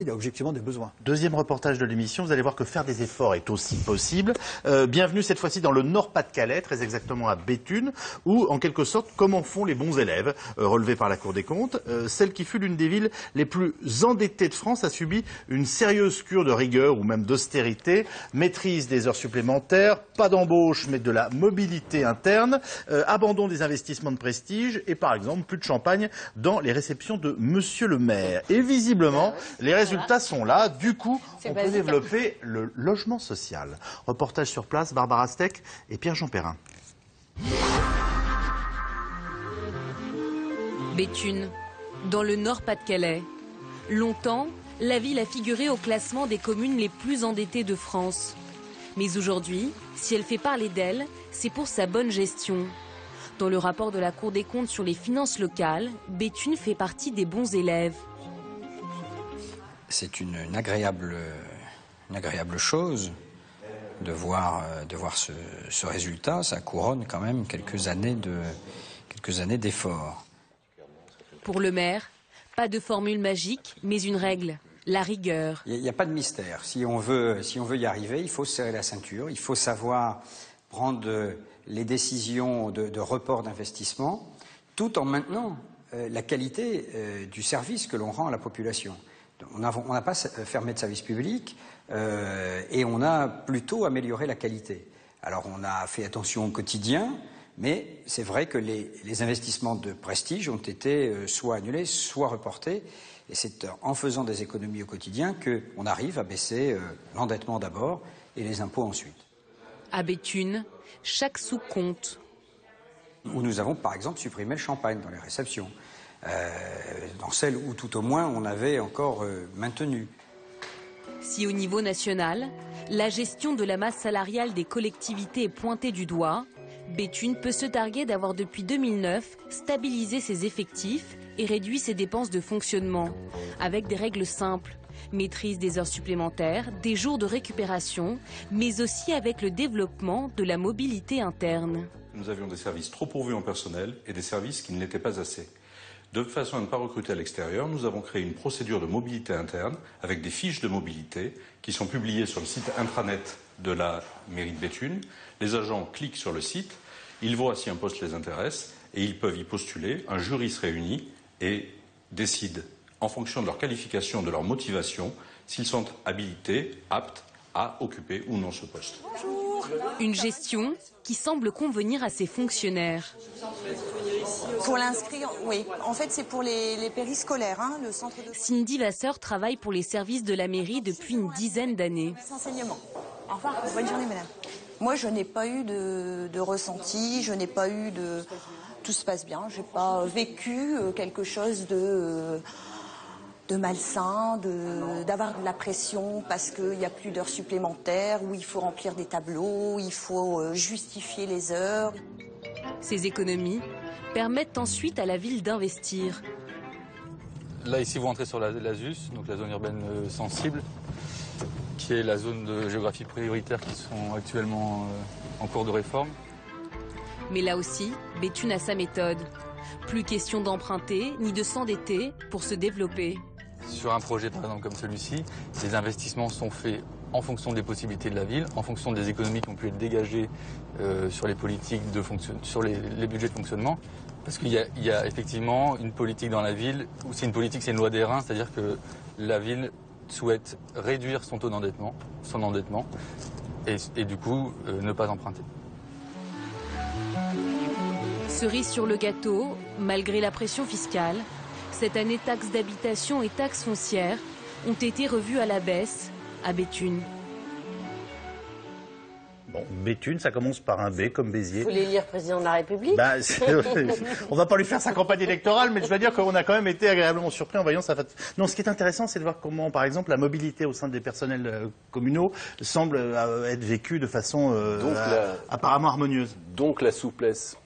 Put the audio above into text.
Il y a objectivement des besoins. Deuxième reportage de l'émission, vous allez voir que faire des efforts est aussi possible. Bienvenue cette fois-ci dans le Nord-Pas-de-Calais, très exactement à Béthune, où en quelque sorte, comment font les bons élèves, relevés par la Cour des comptes. Celle qui fut l'une des villes les plus endettées de France a subi une sérieuse cure de rigueur ou même d'austérité, maîtrise des heures supplémentaires, pas d'embauche mais de la mobilité interne, abandon des investissements de prestige et par exemple plus de champagne dans les réceptions de Monsieur le maire. Et visiblement, les résultats sont là, du coup, on peut développer le logement social. Reportage sur place, Barbara Steck et Pierre-Jean Perrin. Béthune, dans le Nord-Pas-de-Calais. Longtemps, la ville a figuré au classement des communes les plus endettées de France. Mais aujourd'hui, si elle fait parler d'elle, c'est pour sa bonne gestion. Dans le rapport de la Cour des comptes sur les finances locales, Béthune fait partie des bons élèves. C'est une agréable chose de voir ce résultat. Ça couronne quand même quelques années d'efforts. Pour le maire, pas de formule magique, mais une règle, la rigueur. Il n'y a pas de mystère. Si on veut y arriver, il faut se serrer la ceinture. Il faut savoir prendre les décisions de report d'investissement, tout en maintenant la qualité du service que l'on rend à la population. On n'a pas fermé de service public et on a plutôt amélioré la qualité. Alors on a fait attention au quotidien, mais c'est vrai que les investissements de prestige ont été soit annulés, soit reportés. Et c'est en faisant des économies au quotidien qu'on arrive à baisser l'endettement d'abord et les impôts ensuite. À Béthune, chaque sou compte. Où nous avons par exemple supprimé le champagne dans les réceptions. Dans celles où tout au moins on avait encore maintenu. Si au niveau national, la gestion de la masse salariale des collectivités est pointée du doigt, Béthune peut se targuer d'avoir depuis 2009 stabilisé ses effectifs et réduit ses dépenses de fonctionnement, avec des règles simples. Maîtrise des heures supplémentaires, des jours de récupération, mais aussi avec le développement de la mobilité interne. Nous avions des services trop pourvus en personnel et des services qui ne l'étaient pas assez. De façon à ne pas recruter à l'extérieur, nous avons créé une procédure de mobilité interne avec des fiches de mobilité qui sont publiées sur le site intranet de la mairie de Béthune. Les agents cliquent sur le site, ils voient si un poste les intéresse et ils peuvent y postuler. Un jury se réunit et décide, en fonction de leur qualification, de leur motivation, s'ils sont habilités, aptes à occuper ou non ce poste. Bonjour. Une gestion qui semble convenir à ses fonctionnaires. Pour l'inscrire, oui. En fait, c'est pour les périscolaires, hein, le centre de... Cindy Vasseur travaille pour les services de la mairie depuis une dizaine d'années. Enseignement. Au revoir, bonne journée, madame. Moi, je n'ai pas eu de ressenti, je n'ai pas eu de... Tout se passe bien, je n'ai pas vécu quelque chose de malsain, d'avoir de la pression parce qu'il n'y a plus d'heures supplémentaires, où il faut remplir des tableaux, il faut justifier les heures. Ces économies permettent ensuite à la ville d'investir. Là, ici, vous entrez sur la ZUS, donc la zone urbaine sensible, qui est la zone de géographie prioritaire qui sont actuellement en cours de réforme. Mais là aussi, Béthune a sa méthode. Plus question d'emprunter ni de s'endetter pour se développer. Sur un projet, par exemple, comme celui-ci, ces investissements sont faits en fonction des possibilités de la ville, en fonction des économies qui ont pu être dégagées sur les politiques sur les budgets de fonctionnement. Parce qu'il y a effectivement une politique dans la ville, où c'est une politique, c'est une loi d'airain, c'est-à-dire que la ville souhaite réduire son taux d'endettement, et du coup ne pas emprunter. Cerise sur le gâteau, malgré la pression fiscale, cette année taxes d'habitation et taxes foncières ont été revues à la baisse à Béthune. Bon, Béthune, ça commence par un B comme Béziers. Vous voulez lire président de la République? On va pas lui faire sa campagne électorale, mais je dois dire qu'on a quand même été agréablement surpris en voyant sa... Non, ce qui est intéressant, c'est de voir comment, par exemple, la mobilité au sein des personnels communaux semble être vécue de façon apparemment harmonieuse. Donc la souplesse